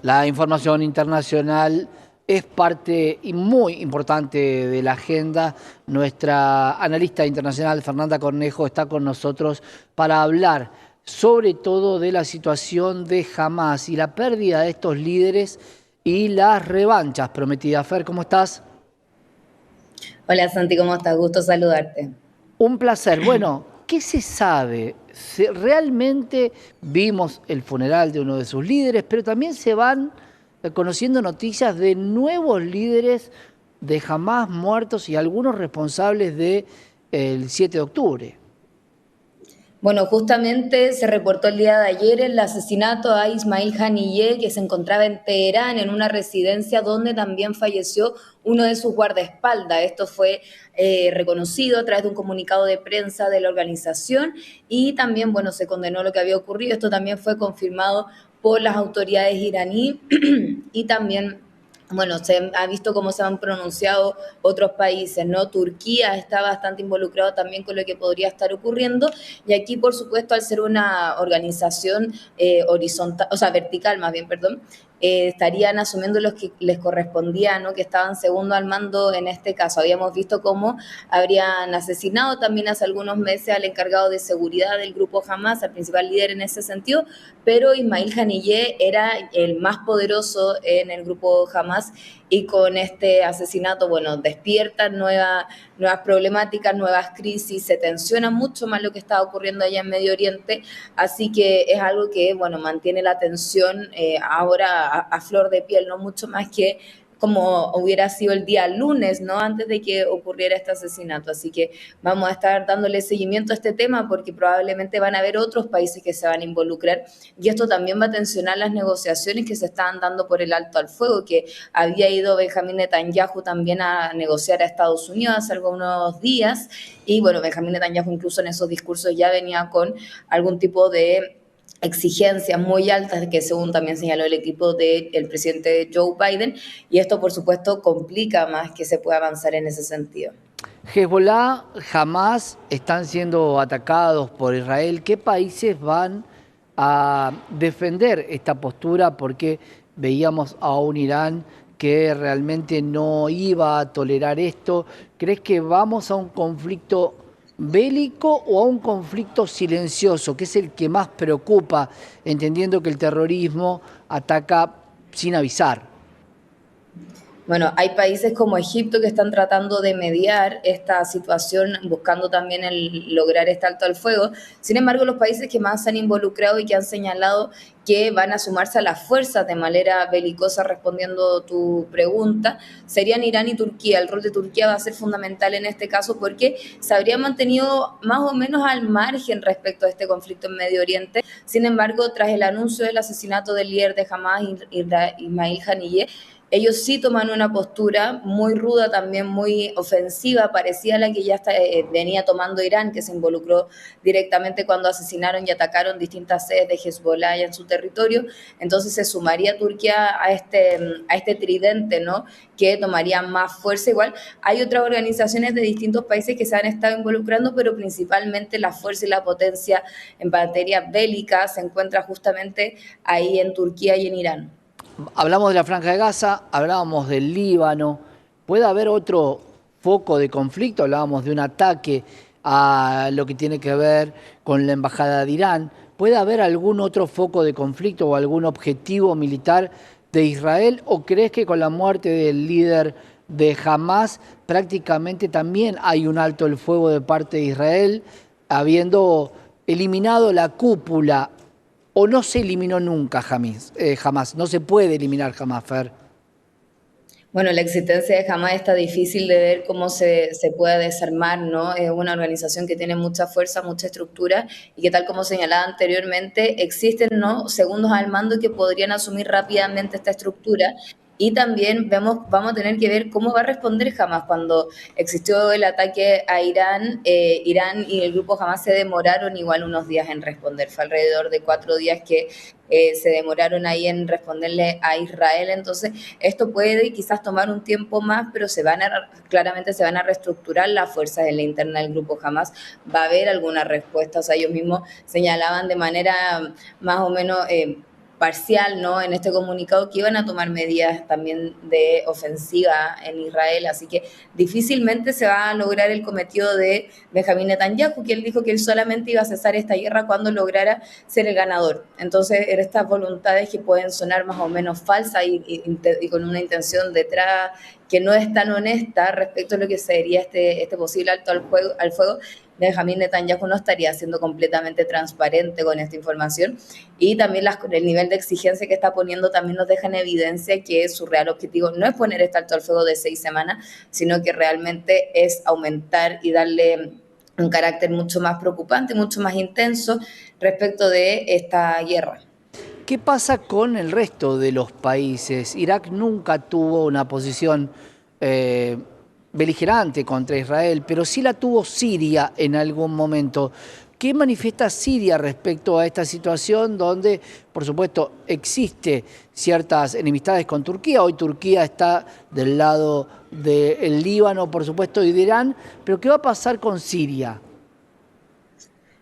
La información internacional es parte y muy importante de la agenda. Nuestra analista internacional, Fernanda Cornejo, está con nosotros para hablar sobre todo de la situación de Hamás y la pérdida de estos líderes y las revanchas prometidas. Fer, ¿cómo estás? Hola Santi, ¿cómo estás? Gusto saludarte. Un placer. Bueno, ¿qué se sabe? Realmente vimos el funeral de uno de sus líderes, pero también se van conociendo noticias de nuevos líderes de Hamás muertos y algunos responsables del 7 de octubre. Bueno, justamente se reportó el día de ayer el asesinato a Ismail Haniyeh, que se encontraba en Teherán, en una residencia donde también falleció uno de sus guardaespaldas. Esto fue reconocido a través de un comunicado de prensa de la organización y también, bueno, se condenó lo que había ocurrido. Esto también fue confirmado por las autoridades iraníes y también bueno, se ha visto cómo se han pronunciado otros países, ¿no? Turquía está bastante involucrado también con lo que podría estar ocurriendo y aquí, por supuesto, al ser una organización horizontal, o sea, vertical más bien, perdón, estarían asumiendo los que les correspondía, ¿no? Que estaban segundo al mando en este caso. Habíamos visto cómo habrían asesinado también hace algunos meses al encargado de seguridad del grupo Hamas, al principal líder en ese sentido, pero Ismail Haniyeh era el más poderoso en el grupo Hamas y con este asesinato, bueno, despiertan nuevas problemáticas, nuevas crisis, se tensiona mucho más lo que está ocurriendo allá en Medio Oriente, así que es algo que, bueno, mantiene la tensión ahora a flor de piel, no mucho más que como hubiera sido el día lunes, ¿no? Antes de que ocurriera este asesinato. Así que vamos a estar dándole seguimiento a este tema porque probablemente van a haber otros países que se van a involucrar y esto también va a tensionar las negociaciones que se estaban dando por el alto al fuego, que había ido Benjamín Netanyahu también a negociar a Estados Unidos hace algunos días y bueno, Benjamín Netanyahu incluso en esos discursos ya venía con algún tipo de exigencias muy altas que según también señaló el equipo del presidente Joe Biden y esto por supuesto complica más que se pueda avanzar en ese sentido. Hezbollah, Hamás están siendo atacados por Israel. ¿Qué países van a defender esta postura? Porque veíamos a un Irán que realmente no iba a tolerar esto. ¿Crees que vamos a un conflicto bélico o a un conflicto silencioso, que es el que más preocupa, entendiendo que el terrorismo ataca sin avisar? Bueno, hay países como Egipto que están tratando de mediar esta situación, buscando también el lograr este alto al fuego. Sin embargo, los países que más se han involucrado y que han señalado que van a sumarse a las fuerzas de manera belicosa, respondiendo tu pregunta, serían Irán y Turquía. El rol de Turquía va a ser fundamental en este caso porque se habría mantenido más o menos al margen respecto a este conflicto en Medio Oriente. Sin embargo, tras el anuncio del asesinato del líder de Hamas, Ismail Haniyeh, ellos sí toman una postura muy ruda, también muy ofensiva, parecida a la que ya venía tomando Irán, que se involucró directamente cuando asesinaron y atacaron distintas sedes de Hezbollah en su territorio. Entonces se sumaría Turquía a este tridente, ¿no? Que tomaría más fuerza. Igual hay otras organizaciones de distintos países que se han estado involucrando, pero principalmente la fuerza y la potencia en materia bélica se encuentra justamente ahí en Turquía y en Irán. Hablamos de la Franja de Gaza, hablábamos del Líbano. ¿Puede haber otro foco de conflicto? Hablábamos de un ataque a lo que tiene que ver con la embajada de Irán. ¿Puede haber algún otro foco de conflicto o algún objetivo militar de Israel? ¿O crees que con la muerte del líder de Hamás prácticamente también hay un alto el fuego de parte de Israel, habiendo eliminado la cúpula? ¿O no se eliminó nunca jamás? No se puede eliminar jamás, Fer. Bueno, la existencia de Hamas está difícil de ver cómo se puede desarmar, ¿no? Es una organización que tiene mucha fuerza, mucha estructura y que tal como señalaba anteriormente, existen, ¿no? Segundos al mando que podrían asumir rápidamente esta estructura. Y también vamos a tener que ver cómo va a responder Hamas. Cuando existió el ataque a Irán, Irán y el grupo Hamas se demoraron igual unos días en responder. Fue alrededor de 4 días que se demoraron ahí en responderle a Israel. Entonces, esto puede quizás tomar un tiempo más, pero claramente se van a reestructurar las fuerzas en la interna del grupo Hamas. Va a haber alguna respuesta. O sea, ellos mismos señalaban de manera más o menos parcial, ¿no?, en este comunicado que iban a tomar medidas también de ofensiva en Israel, así que difícilmente se va a lograr el cometido de Benjamín Netanyahu, que él dijo que él solamente iba a cesar esta guerra cuando lograra ser el ganador. Entonces, estas voluntades que pueden sonar más o menos falsas y con una intención detrás que no es tan honesta respecto a lo que sería este posible alto al fuego, Benjamín Netanyahu no estaría siendo completamente transparente con esta información, y también el nivel de exigencia que está poniendo también nos deja en evidencia que su real objetivo no es poner este alto al fuego de 6 semanas, sino que realmente es aumentar y darle un carácter mucho más preocupante, mucho más intenso respecto de esta guerra. ¿Qué pasa con el resto de los países? Irak nunca tuvo una posición beligerante contra Israel, pero sí la tuvo Siria en algún momento. ¿Qué manifiesta Siria respecto a esta situación donde, por supuesto, existe ciertas enemistades con Turquía? Hoy Turquía está del lado del Líbano, por supuesto, y de Irán, pero ¿qué va a pasar con Siria?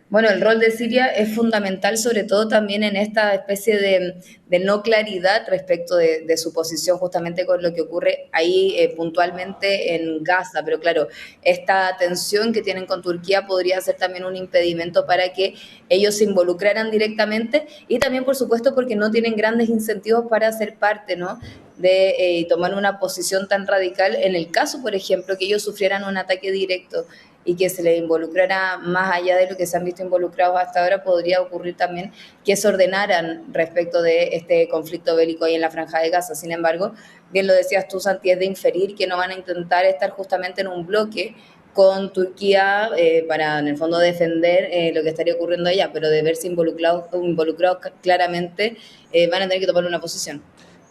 Bueno, el rol de Siria es fundamental, sobre todo también en esta especie de no claridad respecto de su posición, justamente con lo que ocurre ahí puntualmente en Gaza. Pero claro, esta tensión que tienen con Turquía podría ser también un impedimento para que ellos se involucraran directamente, y también, por supuesto, porque no tienen grandes incentivos para ser parte, ¿no?, de tomar una posición tan radical en el caso, por ejemplo, que ellos sufrieran un ataque directo y que se les involucrara más allá de lo que se han visto involucrados hasta ahora. Podría ocurrir también que se ordenaran respecto de este conflicto bélico ahí en la Franja de Gaza. Sin embargo, bien lo decías tú, Santi, es de inferir que no van a intentar estar justamente en un bloque con Turquía para, en el fondo, defender lo que estaría ocurriendo allá, pero de verse involucrados claramente van a tener que tomar una posición.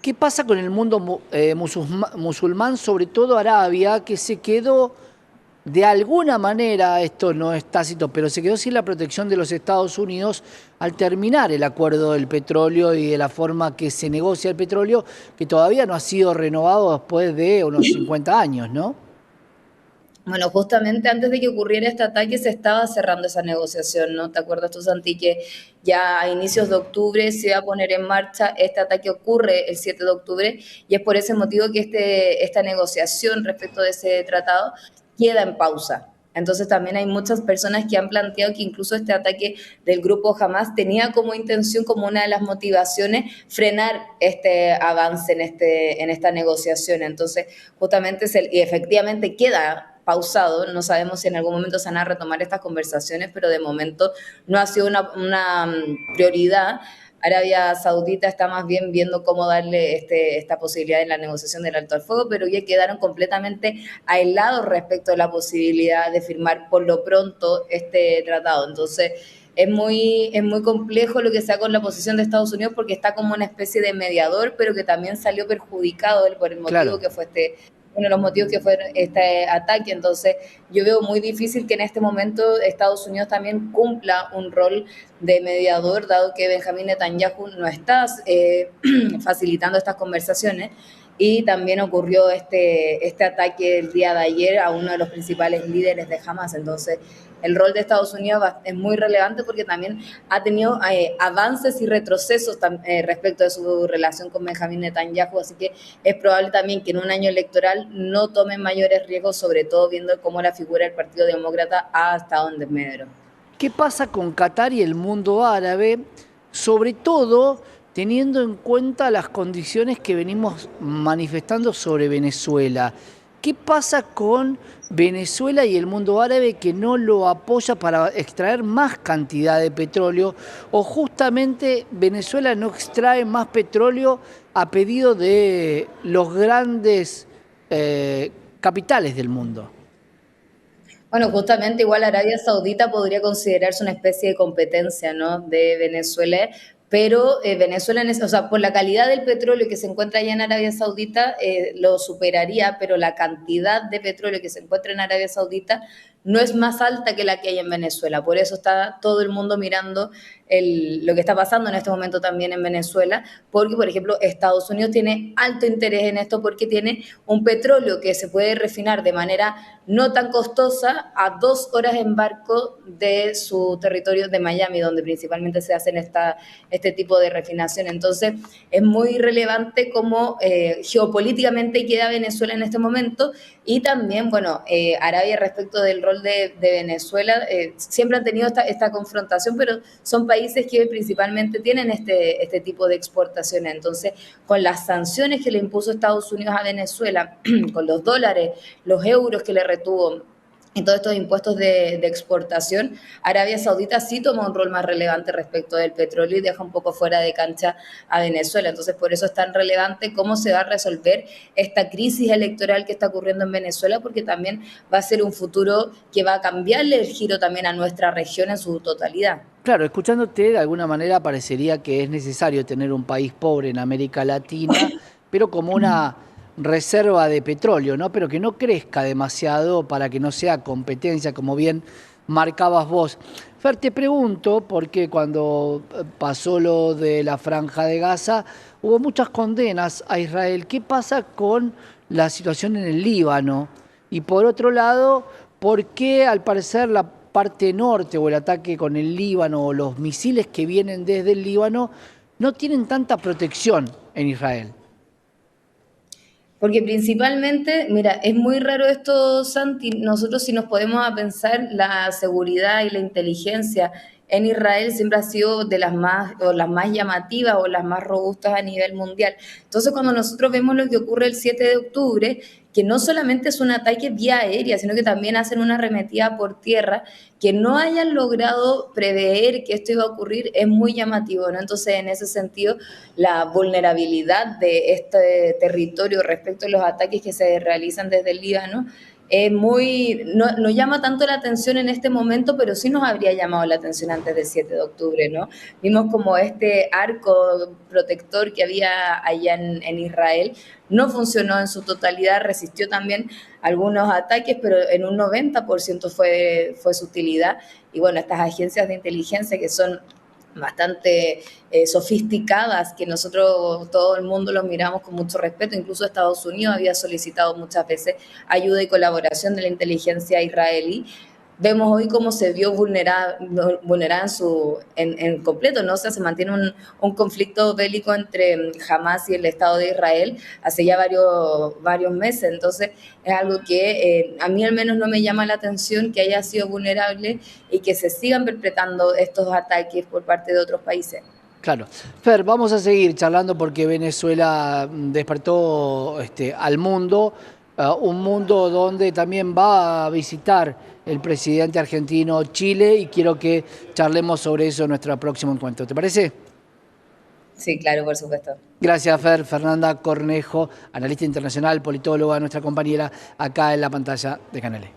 ¿Qué pasa con el mundo musulmán, sobre todo Arabia, que se quedó de alguna manera, esto no es tácito, pero se quedó sin la protección de los Estados Unidos al terminar el acuerdo del petróleo y de la forma que se negocia el petróleo, que todavía no ha sido renovado después de unos 50 años, ¿no? Bueno, justamente antes de que ocurriera este ataque se estaba cerrando esa negociación, ¿no? ¿Te acuerdas tú, Santi, que ya a inicios de octubre se iba a poner en marcha? Este ataque ocurre el 7 de octubre y es por ese motivo que esta negociación respecto de ese tratado queda en pausa. Entonces también hay muchas personas que han planteado que incluso este ataque del grupo Hamas tenía como intención, como una de las motivaciones, frenar este avance en esta negociación. Entonces justamente y efectivamente queda pausado. No sabemos si en algún momento se van a retomar estas conversaciones, pero de momento no ha sido una prioridad. Arabia Saudita está más bien viendo cómo darle esta posibilidad en la negociación del alto al fuego, pero ya quedaron completamente aislados respecto a la posibilidad de firmar por lo pronto este tratado. Entonces, es muy complejo lo que sea con la posición de Estados Unidos, porque está como una especie de mediador, pero que también salió perjudicado por el motivo Claro. que fue uno de los motivos que fue este ataque. Entonces, yo veo muy difícil que en este momento Estados Unidos también cumpla un rol de mediador, dado que Benjamín Netanyahu no está facilitando estas conversaciones. Y también ocurrió este ataque el día de ayer a uno de los principales líderes de Hamas. Entonces, el rol de Estados Unidos es muy relevante, porque también ha tenido avances y retrocesos respecto de su relación con Benjamín Netanyahu, así que es probable también que en un año electoral no tomen mayores riesgos, sobre todo viendo cómo la figura del Partido Demócrata ha estado en desmedro. ¿Qué pasa con Qatar y el mundo árabe? Sobre todo teniendo en cuenta las condiciones que venimos manifestando sobre Venezuela. ¿Qué pasa con Venezuela y el mundo árabe, que no lo apoya para extraer más cantidad de petróleo? ¿O justamente Venezuela no extrae más petróleo a pedido de los grandes capitales del mundo? Bueno, justamente igual Arabia Saudita podría considerarse una especie de competencia, ¿no?, de Venezuela, pero Venezuela, o sea, por la calidad del petróleo que se encuentra allá en Arabia Saudita, lo superaría, pero la cantidad de petróleo que se encuentra en Arabia Saudita no es más alta que la que hay en Venezuela. Por eso está todo el mundo mirando lo que está pasando en este momento también en Venezuela, porque, por ejemplo, Estados Unidos tiene alto interés en esto porque tiene un petróleo que se puede refinar de manera no tan costosa a 2 horas en barco de su territorio de Miami, donde principalmente se hacen este tipo de refinación. Entonces, es muy relevante cómo geopolíticamente queda Venezuela en este momento y también, bueno, Arabia respecto del rol de Venezuela, siempre han tenido esta confrontación, pero son países que principalmente tienen este tipo de exportaciones. Entonces, con las sanciones que le impuso Estados Unidos a Venezuela, con los dólares, los euros que le retuvo y todos estos impuestos de exportación, Arabia Saudita sí toma un rol más relevante respecto del petróleo y deja un poco fuera de cancha a Venezuela. Entonces, por eso es tan relevante cómo se va a resolver esta crisis electoral que está ocurriendo en Venezuela, porque también va a ser un futuro que va a cambiarle el giro también a nuestra región en su totalidad. Claro, escuchándote, de alguna manera parecería que es necesario tener un país pobre en América Latina, pero como una reserva de petróleo, ¿no? Pero que no crezca demasiado para que no sea competencia, como bien marcabas vos. Fer, te pregunto, porque cuando pasó lo de la Franja de Gaza, hubo muchas condenas a Israel. ¿Qué pasa con la situación en el Líbano? Y por otro lado, ¿por qué al parecer la parte norte o el ataque con el Líbano o los misiles que vienen desde el Líbano no tienen tanta protección en Israel? Porque principalmente, mira, es muy raro esto, Santi, nosotros si nos podemos a pensar, la seguridad y la inteligencia en Israel siempre ha sido de las más llamativas o las más robustas a nivel mundial. Entonces, cuando nosotros vemos lo que ocurre el 7 de octubre, que no solamente es un ataque vía aérea, sino que también hacen una arremetida por tierra, que no hayan logrado prever que esto iba a ocurrir es muy llamativo, ¿no? Entonces, en ese sentido, la vulnerabilidad de este territorio respecto a los ataques que se realizan desde el Líbano es no llama tanto la atención en este momento, pero sí nos habría llamado la atención antes del 7 de octubre, ¿no? Vimos como este arco protector que había allá en Israel no funcionó en su totalidad, resistió también algunos ataques, pero en un 90% fue su utilidad. Y bueno, estas agencias de inteligencia que son bastante sofisticadas, que nosotros, todo el mundo los miramos con mucho respeto, incluso Estados Unidos había solicitado muchas veces ayuda y colaboración de la inteligencia israelí. Vemos hoy cómo se vio vulnerada en completo, ¿no? O sea, se mantiene un conflicto bélico entre Hamas y el Estado de Israel hace ya varios meses. Entonces, es algo que a mí al menos no me llama la atención que haya sido vulnerable y que se sigan perpetrando estos ataques por parte de otros países. Claro. Fer, vamos a seguir charlando porque Venezuela despertó al mundo, un mundo donde también va a visitar el presidente argentino Chile y quiero que charlemos sobre eso en nuestro próximo encuentro. ¿Te parece? Sí, claro, por supuesto. Gracias, Fer. Fernanda Cornejo, analista internacional, politóloga, nuestra compañera acá en la pantalla de Canal E.